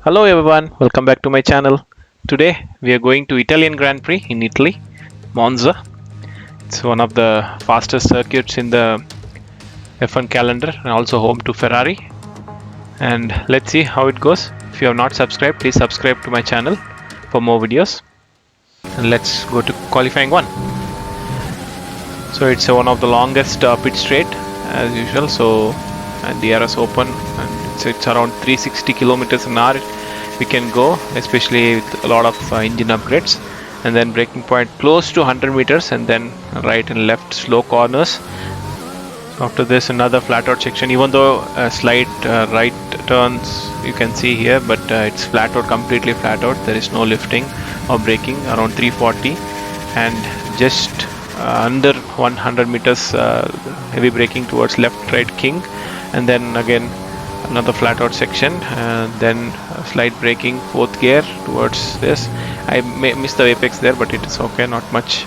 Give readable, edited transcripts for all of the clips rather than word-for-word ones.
Hello everyone, welcome back to my channel. Today we are going to Italian Grand Prix in Italy, Monza. It's one of the fastest circuits in the F1 calendar and also home to Ferrari. And let's see how it goes. If you have not subscribed, please subscribe to my channel for more videos. And let's go to qualifying one. So it's one of the longest pit straight as usual. So and the DRS open and it's around 360 kilometers an hour we can go, especially with a lot of engine upgrades. And then braking point close to 100 meters and then right and left slow corners. After this another flat out section, even though slight right turns you can see here, but it's flat out, completely flat out. There is no lifting or braking around 340 and just under 100 meters heavy braking towards left right king, and then again another flat out section, then slight braking fourth gear towards this. I missed the apex there, but it is okay, not much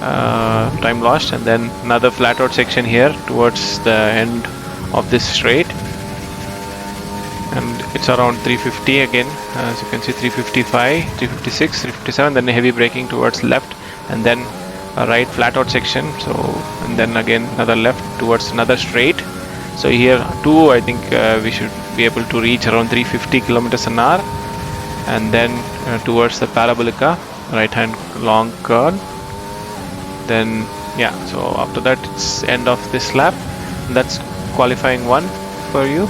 time lost. And then another flat out section here towards the end of this straight, and it's around 350 again, as you can see, 355, 356, 357, then heavy braking towards left, and then a right flat out section. So and then again another left towards another straight. So here too I think we should be able to reach around 350 kilometers an hour, and then towards the parabolica, right hand long curve. Then yeah, so after that it's end of this lap. That's qualifying one for you.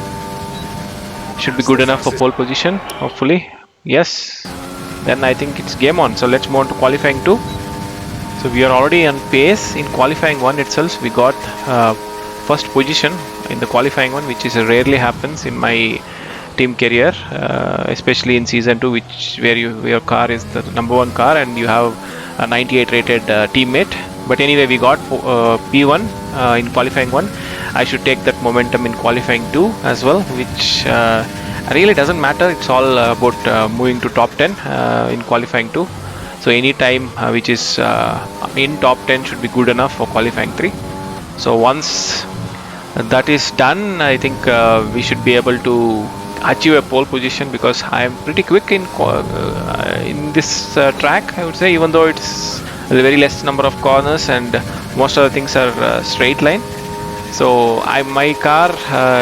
Should be good enough for pole position, hopefully. Yes, then I think it's game on. So let's move on to qualifying two. So we are already on pace. In qualifying one itself we got first position in the qualifying one, which is rarely happens in my team career, especially in season 2, where your car is the number one car and you have a 98 rated teammate. But anyway, we got P1 in qualifying 1. I should take that momentum in qualifying 2 as well, which really doesn't matter. It's all about moving to top 10 in qualifying 2. So any time which is in top 10 should be good enough for qualifying 3. So once that is done, I think we should be able to achieve a pole position, because I am pretty quick in this track, I would say, even though it's a very less number of corners and most of the things are straight line. So my car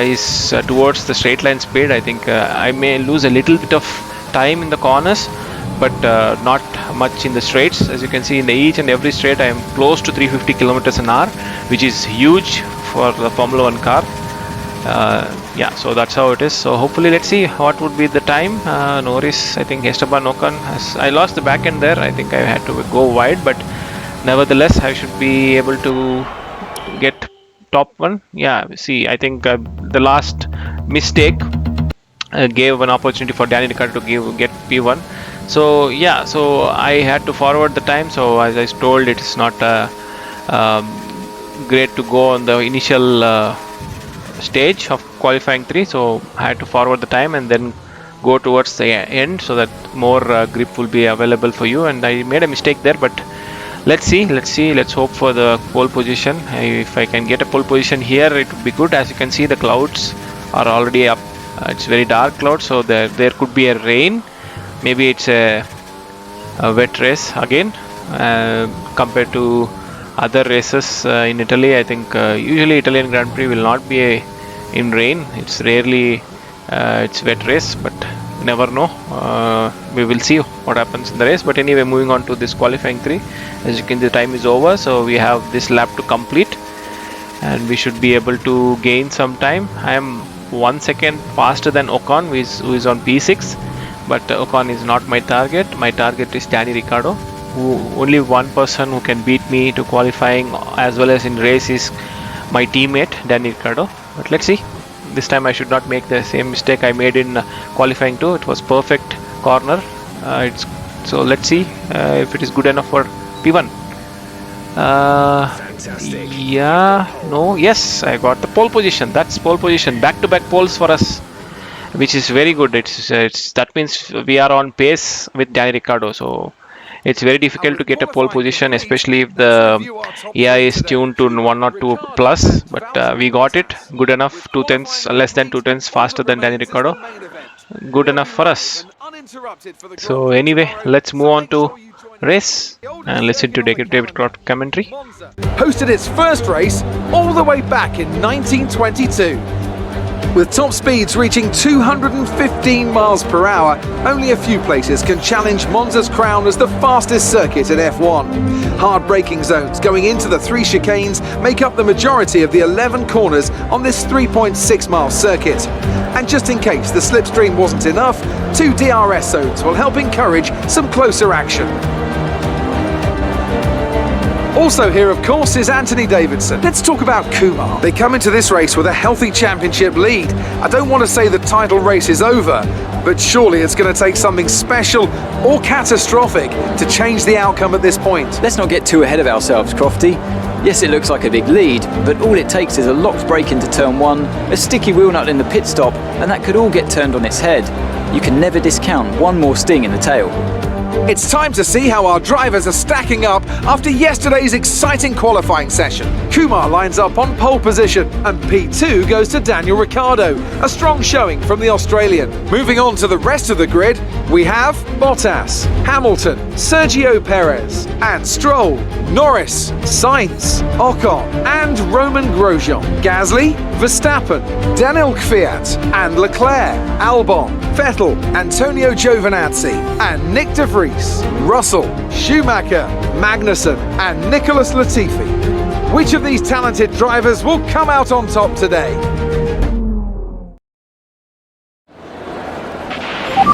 is towards the straight line speed. I think I may lose a little bit of time in the corners, but not much in the straights. As you can see, in each and every straight I am close to 350 kilometers an hour, which is huge for the Formula 1 car. Yeah, so that's how it is. So hopefully let's see what would be the time. No worries. I think Esteban Ocon I lost the back end there. I think I had to go wide, but nevertheless I should be able to get top one. Yeah, see, I think the last mistake gave an opportunity for Danny Ricciardo to get P1. So yeah, so I had to forward the time. So as I told, it is not great to go on the initial stage of qualifying 3. So I had to forward the time and then go towards the end, so that more grip will be available for you. And I made a mistake there, but let's see, let's hope for the pole position. If I can get a pole position here, it would be good. As you can see, the clouds are already up. It's very dark cloud, so there could be a rain. Maybe it's a wet race again, compared to other races in Italy. I think usually Italian Grand Prix will not be in rain. It's rarely it's wet race, but you never know. We will see what happens in the race. But anyway, moving on to this qualifying 3. As you can see, the time is over, so we have this lap to complete and we should be able to gain some time. I am 1 second faster than Ocon, who is on P6, but Ocon is not my target. My target is Danny Ricciardo. Only one person who can beat me to qualifying as well as in race is my teammate Danny Ricciardo. But let's see, this time I should not make the same mistake I made in qualifying 2. It was perfect corner. So let's see if it is good enough for P1. Yes, I got the pole position. That's pole position, back-to-back poles for us, which is very good. That means we are on pace with Danny Ricciardo. So it's very difficult to get a pole position, especially if the AI is tuned to 102 plus. But we got it good enough, 2 tenths, less than 2 tenths faster than Danny Ricciardo. good enough for us. So anyway, let's move on to race and listen to David Croft commentary. Hosted its first race all the way back in 1922. With top speeds reaching 215 miles per hour, only a few places can challenge Monza's crown as the fastest circuit in F1. Hard braking zones going into the 3 chicanes make up the majority of the 11 corners on this 3.6 mile circuit. And just in case the slipstream wasn't enough, 2 DRS zones will help encourage some closer action. Also here, of course, is Anthony Davidson. Let's talk about Kumar. They come into this race with a healthy championship lead. I don't want to say the title race is over, but surely it's going to take something special or catastrophic to change the outcome at this point. Let's not get too ahead of ourselves, Crofty. Yes, it looks like a big lead, but all it takes is a locked break into turn 1, a sticky wheel nut in the pit stop, and that could all get turned on its head. You can never discount one more sting in the tail. It's time to see how our drivers are stacking up after yesterday's exciting qualifying session. Kumar lines up on pole position and P2 goes to Daniel Ricciardo, a strong showing from the Australian. Moving on to the rest of the grid, we have Bottas, Hamilton, Sergio Perez and Stroll, Norris, Sainz, Ocon and Roman Grosjean, Gasly, Verstappen, Daniel Kvyat and Leclerc, Albon, Vettel, Antonio Giovinazzi and Nick De Vries, Russell, Schumacher, Magnussen and Nicholas Latifi. Which of these talented drivers will come out on top today?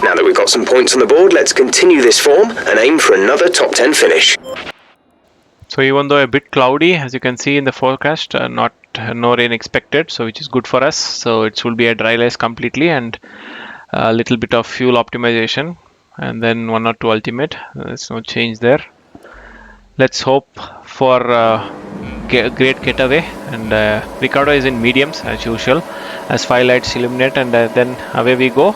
Now that we've got some points on the board, let's continue this form and aim for another top 10 finish. So even though a bit cloudy, as you can see in the forecast, no rain expected, so which is good for us. So it will be a dry race completely and a little bit of fuel optimization and then 1 or 2 ultimate. There's no change there. Let's hope for great getaway, and Ricciardo is in mediums as usual as 5 lights illuminate, and then away we go.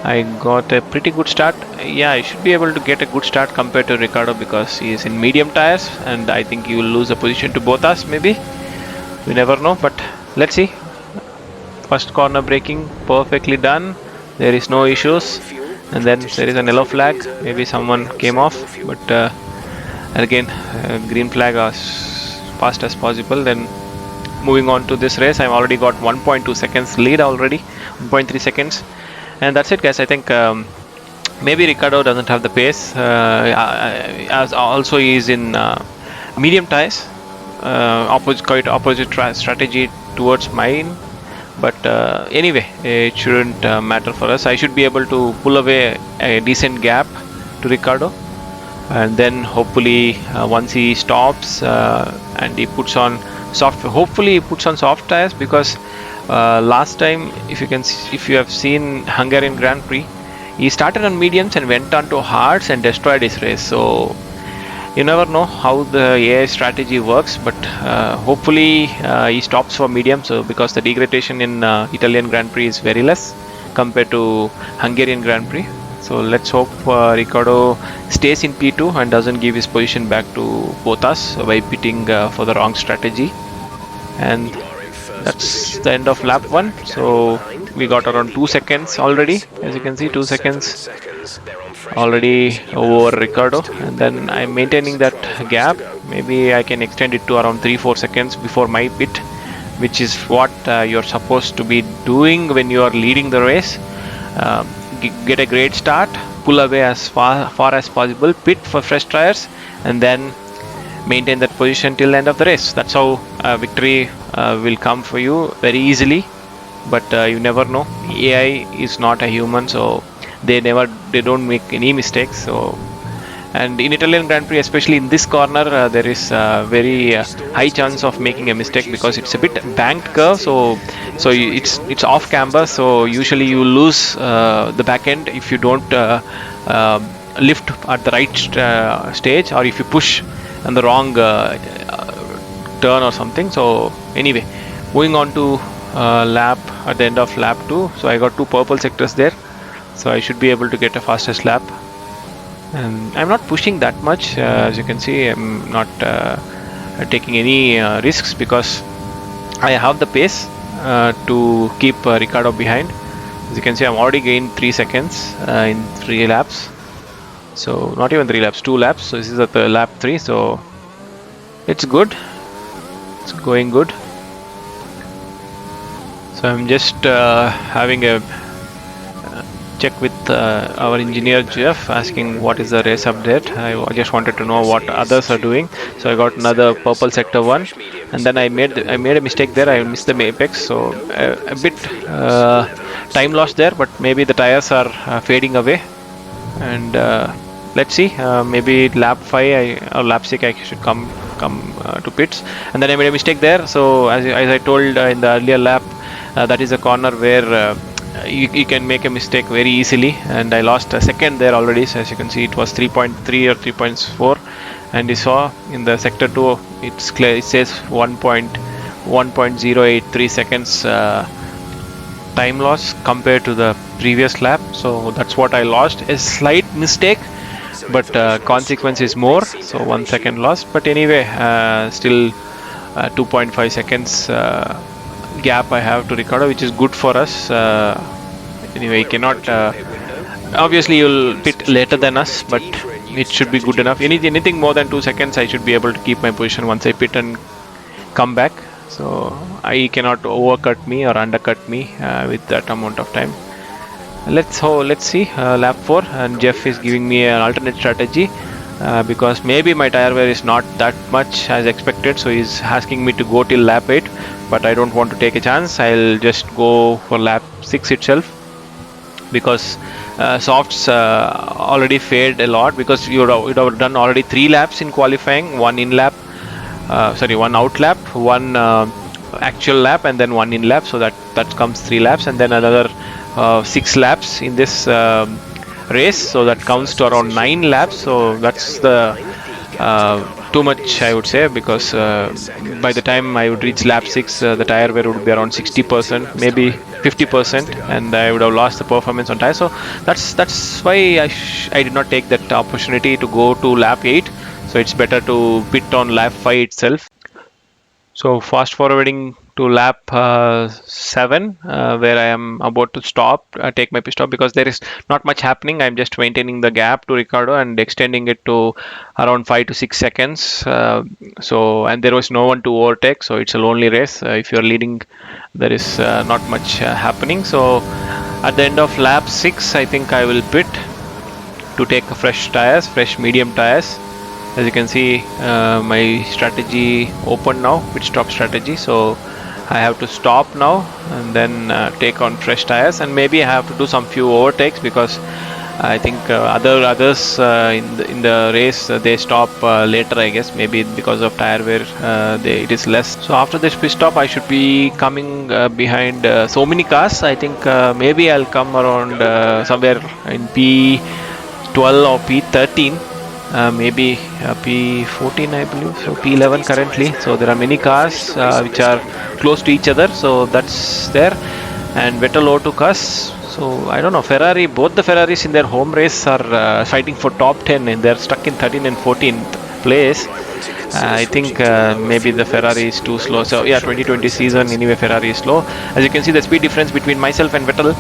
I got a pretty good start. Yeah, I should be able to get a good start compared to Ricciardo because he is in medium tires, and I think he will lose a position to both us maybe. We never know, but let's see. First corner braking perfectly done. There is no issues, and then there is an yellow flag. Maybe someone came off, but again green flag as fast as possible. Then moving on to this race, I've already got 1.2 seconds lead already, 1.3 seconds. And that's it, guys. I think maybe Ricciardo doesn't have the pace, as also he is in medium tires, quite opposite strategy towards mine. But anyway, it shouldn't matter for us. I should be able to pull away a decent gap to Ricciardo, and then hopefully once he stops and he puts on hopefully he puts on soft tires, because last time, if you have seen Hungarian Grand Prix, he started on mediums and went on to hards and destroyed his race. So you never know how the AI strategy works, but hopefully he stops for medium, so because the degradation in Italian Grand Prix is very less compared to Hungarian Grand Prix. So let's hope Ricciardo stays in P2 and doesn't give his position back to Bottas by pitting for the wrong strategy. And that's the end of lap 1. So we got around 2 seconds already. As you can see, 2 seconds already over Ricciardo, and then I'm maintaining that gap. Maybe I can extend it to around 3-4 seconds before my pit, which is what you're supposed to be doing when you are leading the race. Get a great start, pull away as far as possible, pit for fresh tires, and then maintain that position till the end of the race. That's how victory will come for you very easily. But you never know. AI is not a human, so they don't make any mistakes. So, and in Italian Grand Prix, especially in this corner, there is a very high chance of making a mistake because it's a bit banked curve. So it's off camber. So usually you lose the back end if you don't lift at the right stage, or if you push on the wrong turn or something. So anyway, moving on to lap at the end of lap 2. So I got 2 purple sectors there, so I should be able to get a fastest lap. And I'm not pushing that much, as you can see. I'm not taking any risks because I have the pace to keep Ricciardo behind. As you can see, I'm already gained 3 seconds in 3 laps. So not even 3 laps, 2 laps. So this is at lap 3. So it's good. It's going good. So I'm just having a check with our engineer Jeff, asking what is the race update. I just wanted to know what others are doing. So I got another purple sector 1, and then I made a mistake there. I missed the apex, so a bit time lost there. But maybe the tires are fading away, and let's see. Maybe lap 5 or lap 6 I should come to pits, and then I made a mistake there. So as I told in the earlier lap, that is a corner where you can make a mistake very easily, and I lost a second there already. So as you can see, it was 3.3 or 3.4, and you saw in the sector 2 it's clear, it says 1.083 seconds time loss compared to the previous lap. So that's what I lost, a slight mistake, but consequence is more, so 1 second lost. But anyway, still 2.5 seconds gap I have to Ricardo, which is good for us. Anyway, you cannot obviously you'll pit later than us, but it should be good enough. Anything more than 2 seconds I should be able to keep my position once I pit and come back. So I cannot overcut me or undercut me with that amount of time. Let's see lap 4, and Jeff is giving me an alternate strategy because maybe my tire wear is not that much as expected, so he's asking me to go till lap 8, but I don't want to take a chance. I'll just go for lap 6 itself, because softs already fade a lot, because you'd have done already 3 laps in qualifying, one out lap, one actual lap, and then one in lap, so that comes 3 laps, and then another 6 laps in this race, so that counts to around 9 laps. So that's the too much, I would say, because by the time I would reach lap 6, the tire wear would be around 60%, maybe 50%, and I would have lost the performance on tire. So that's why I did not take that opportunity to go to lap 8. So it's better to pit on lap 5 itself. So fast forwarding to lap 7, where I am about to stop, take my pit stop, because there is not much happening. I'm just maintaining the gap to Ricardo and extending it to around 5 to 6 seconds. And there was no one to overtake, so it's a lonely race. If you're leading, there is not much happening. So at the end of lap 6, I think I will pit to take fresh medium tires. As you can see, my strategy open now, pit stop strategy. So I have to stop now and then take on fresh tires, and maybe I have to do some few overtakes, because I think others in the race they stop later, I guess, maybe because of tire wear it is less. So after this pit stop I should be coming behind so many cars. I think maybe I'll come around somewhere in P12 or P13. Maybe P14, I believe, so P11 currently. So there are many cars which are close to each other, so that's there. And Vettel overtook us. So I don't know, both the Ferraris in their home race are fighting for top 10, and they're stuck in 13th and 14th place. I think maybe the Ferrari is too slow. So yeah, 2020 season anyway, Ferrari is slow. As you can see, the speed difference between myself and Vettel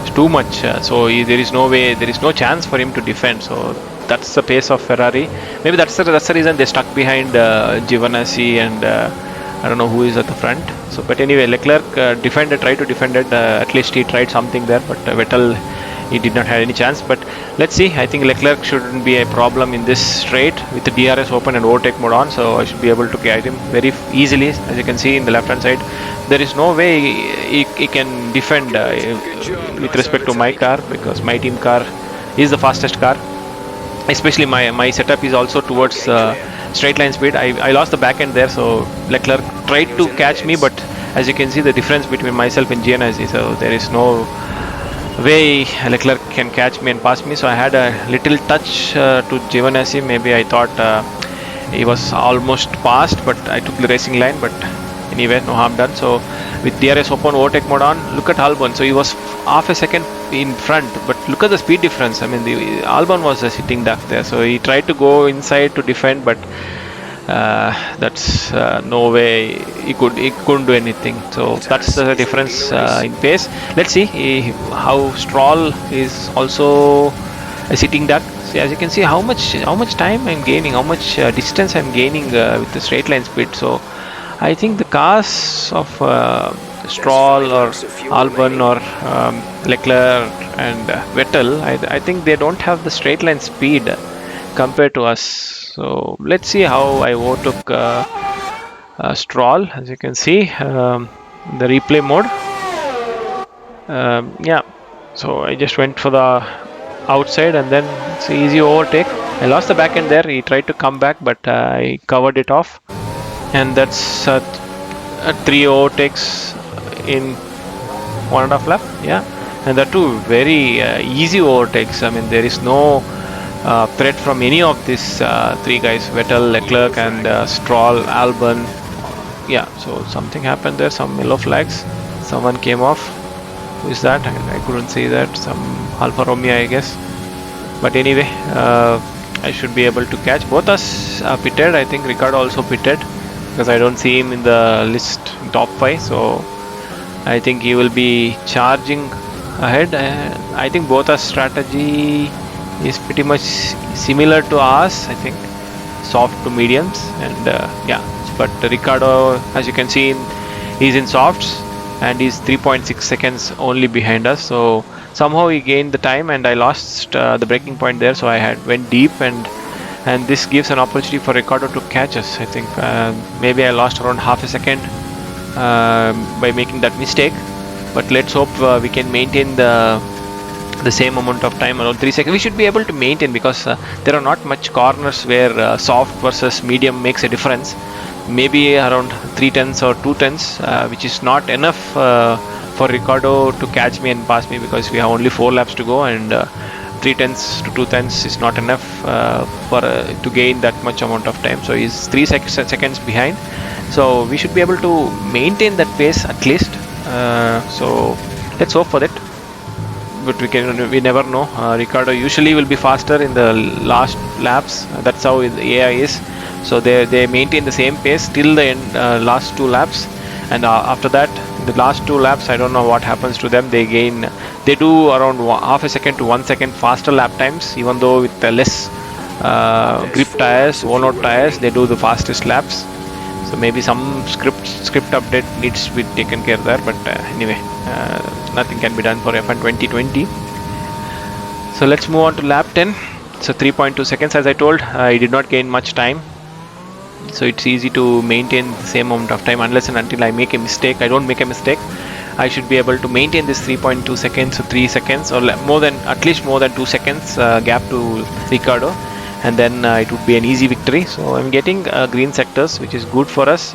is too much. So there is no chance for him to defend. So that's the pace of Ferrari. Maybe that's the reason they stuck behind Giovinazzi and I don't know who is at the front. So, but anyway, Leclerc tried to defend it. At least he tried something there, but Vettel, he did not have any chance. But let's see. I think Leclerc shouldn't be a problem in this straight with the DRS open and overtake mode on. So I should be able to guide him very easily. As you can see in the left hand side, there is no way he can defend with respect to my car, because my team car is the fastest car. Especially my setup is also towards straight line speed. I lost the back end there, so Leclerc tried to catch me, but as you can see the difference between myself and Giovinazzi, so there is no way Leclerc can catch me and pass me. So I had a little touch to Giovinazzi. Maybe I thought he was almost passed, but I took the racing line. But anyway, no harm done. So with DRS open, overtake mode on, look at Albon. So he was half a second in front, but look at the speed difference. I mean, Albon was a sitting duck there, so he tried to go inside to defend, but That's no way he couldn't do anything. So that's the difference in pace. Let's see how Stroll is also a sitting duck. See, as you can see how much time I'm gaining, how much distance I'm gaining with the straight line speed. So I think the cars of Stroll or Albon or Leclerc and Vettel, I think they don't have the straight line speed compared to us. So let's see how I overtook Stroll. As you can see, the replay mode. Yeah, so I just went for the outside and then it's an easy overtake. I lost the back end there. He tried to come back, but I covered it off. And that's 3 overtakes in 1.5 lap. Yeah, and they're two very easy overtakes. I mean, there is no threat from any of these 3 guys: Vettel, Leclerc, and Stroll, Albon. Yeah, so something happened there. Some yellow flags. Someone came off. Who is that? I couldn't see that. Some Alfa Romeo, I guess. But anyway, I should be able to catch. Both us pitted. I think Ricciardo also pitted because I don't see him in the list top 5. So I think he will be charging ahead. I think both our strategy is pretty much similar to ours. I think soft to mediums, and yeah. But Ricciardo, as you can see, he's in softs and he's 3.6 seconds only behind us. So somehow he gained the time, and I lost the braking point there. So I went deep, and this gives an opportunity for Ricciardo to catch us. I think maybe I lost around half a second by making that mistake. But let's hope we can maintain the same amount of time, around 3 seconds. We should be able to maintain because there are not much corners where soft versus medium makes a difference. Maybe around 3/10 or 2/10, which is not enough for Ricciardo to catch me and pass me, because we have only 4 laps to go, and 3/10 to 2/10 is not enough to gain that much amount of time. So he's 3 seconds behind. So we should be able to maintain that pace at least. So let's hope for that. But we never know. Ricciardo usually will be faster in the last laps. That's how the AI is. So they maintain the same pace till the end, last 2 laps, and after that, the last 2 laps, I don't know what happens to them. They do around half a second to 1 second faster lap times, even though with less grip tires, worn-out tires, they do the fastest laps. So maybe some script update needs to be taken care of there. But anyway, nothing can be done for F1 2020. So let's move on to lap 10. So 3.2 seconds, as I told, I did not gain much time. So it's easy to maintain the same amount of time unless and until I make a mistake. I don't make a mistake. I should be able to maintain this 3.2 seconds to 3 seconds, or at least more than 2 seconds gap to Ricciardo, and then it would be an easy victory. So I'm getting green sectors, which is good for us,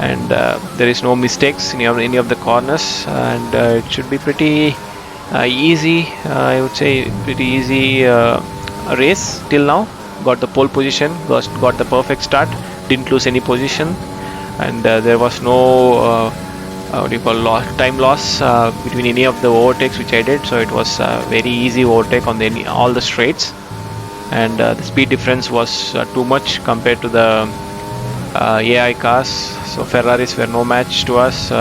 and there is no mistakes in any of the corners, and it should be pretty easy. I would say pretty easy race till now. Got the pole position, got the perfect start, didn't lose any position, and there was no time loss between any of the overtakes which I did. So it was a very easy overtake on all the straights, and the speed difference was too much compared to the AI cars. So Ferraris were no match to us.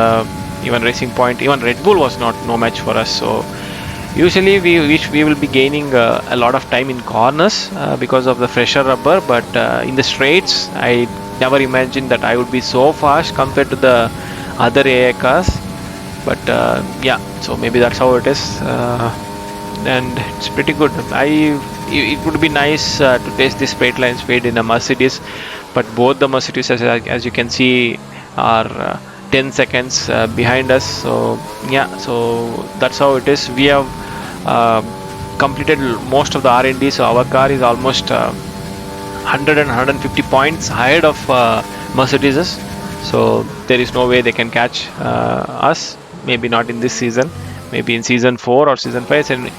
Even Racing Point, even Red Bull was no match for us. So usually we will be gaining a lot of time in corners because of the fresher rubber, but in the straights I never imagined that I would be so fast compared to the other AI cars. But yeah, so maybe that's how it is, and it's pretty good. It would be nice to test this straight line speed in a Mercedes, but both the Mercedes, as you can see, are 10 seconds behind us. So yeah, so that's how it is. We have completed most of the R&D, so our car is almost 100 and 150 points ahead of Mercedes. So there is no way they can catch us. Maybe not in this season, maybe in season 4 or season 5. And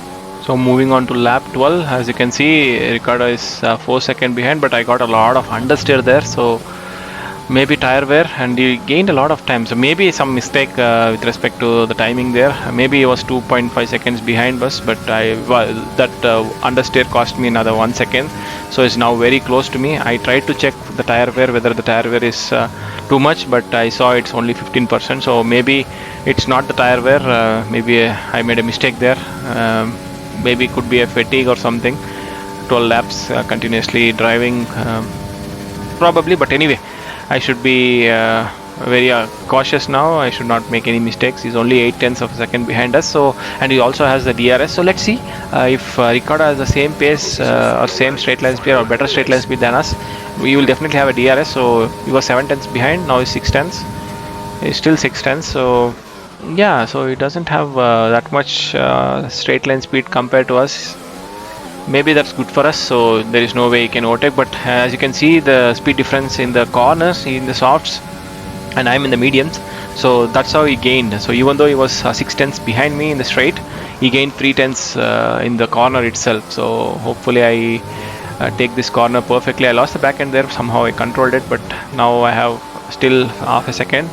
so moving on to lap 12, as you can see, Ricciardo is 4 seconds behind, but I got a lot of understeer there. So maybe tire wear, and he gained a lot of time, so maybe some mistake with respect to the timing there. Maybe he was 2.5 seconds behind us, but that understeer cost me another 1 second, so it's now very close to me. I tried to check the tire wear, whether the tire wear is too much, but I saw it's only 15%, so maybe it's not the tire wear. Maybe I made a mistake there. Maybe it could be a fatigue or something. 12 laps continuously driving, probably, but anyway, I should be very cautious now. I should not make any mistakes. He's only 0.8 of a second behind us, so, and he also has the DRS, so let's see if Ricardo has the same pace or same straight line speed or better straight line speed than us. We will definitely have a DRS. So he was 0.7 behind, now he's 0.6. He's still 0.6, so yeah, so he doesn't have that much straight line speed compared to us. Maybe that's good for us, so there is no way he can overtake, but as you can see, the speed difference in the corners, in the softs, and I'm in the mediums, so that's how he gained. So even though he was 0.6 behind me in the straight, he gained 0.3 in the corner itself. So hopefully I take this corner perfectly. I lost the back end there, somehow I controlled it, but now I have still half a second,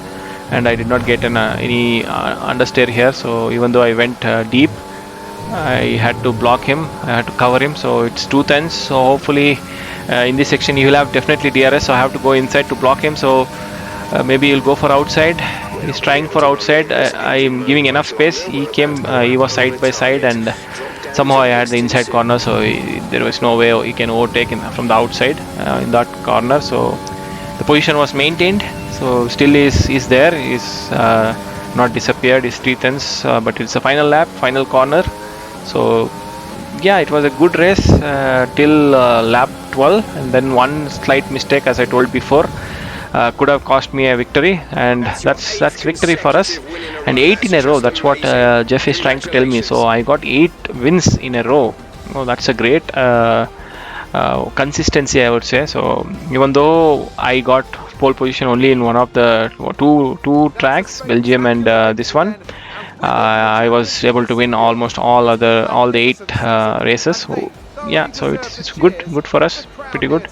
and I did not get any understeer here. So even though I went deep, I had to block him, I had to cover him, so it's 2/10. So hopefully in this section he will have definitely DRS, so I have to go inside to block him. So maybe he'll go for outside. He's trying for outside. I am giving enough space. He came, he was side by side, and somehow I had the inside corner, so there was no way he can overtake from the outside in that corner. So the position was maintained, so still is there, is not disappeared, is 3/10, but it's a final lap, final corner. So yeah, it was a good race till lap 12, and then one slight mistake, as I told before, could have cost me a victory, and that's victory for us. And 8 in a row, that's what Jeff is trying to tell me. So I got 8 wins in a row. Oh, that's a great consistency, I would say. So even though I got pole position only in one of the two tracks, Belgium and this one, I was able to win almost all the 8 races. So, yeah, so it's good for us, pretty good.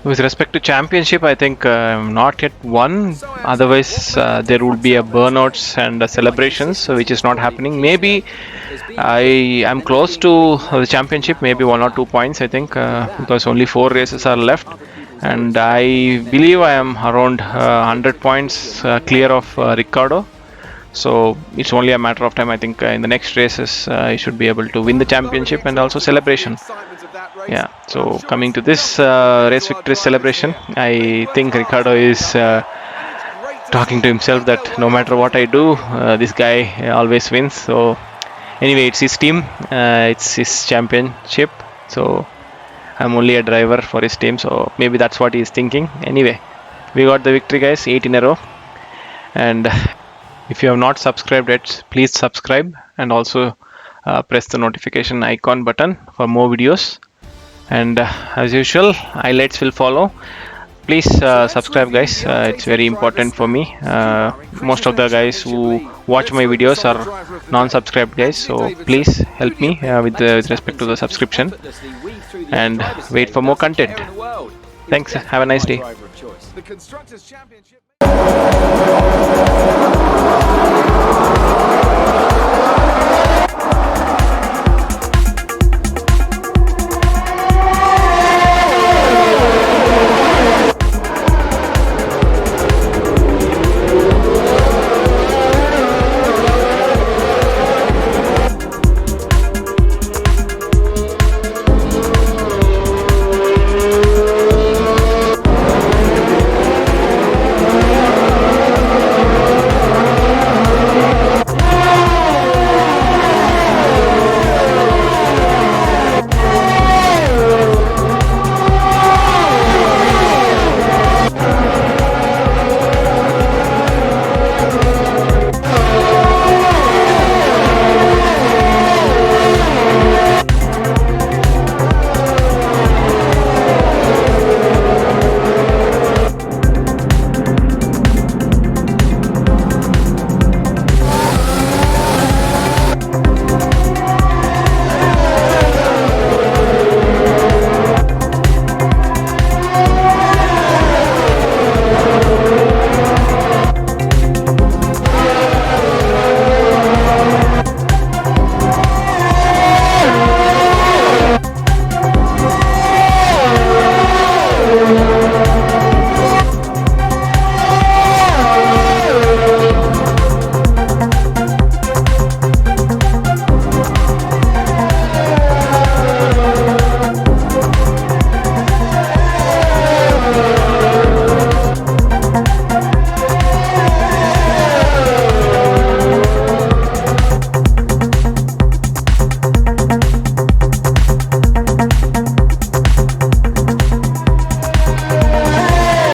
With respect to championship, I think not yet won. Otherwise, there would be a burnouts and celebrations, which is not happening. Maybe I am close to the championship, maybe 1 or 2 points, I think, because only 4 races are left, and I believe I am around 100 points clear of Ricardo. So it's only a matter of time. I think in the next races I should be able to win the championship and also celebration. Yeah, so coming to this race victory celebration, I think Ricardo is talking to himself that no matter what I do, this guy always wins. So anyway, it's his team, it's his championship, so I'm only a driver for his team, so maybe that's what he's thinking. Anyway, we got the victory, guys, 8 in a row. And if you have not subscribed yet, please subscribe, and also press the notification icon button for more videos. And as usual, highlights will follow. Please subscribe, guys. It's very important for me. Most of the guys who watch my videos are non-subscribed guys, so please help me with respect to the subscription, and wait for more content. Thanks. Have a nice day. The Constructors' Championship.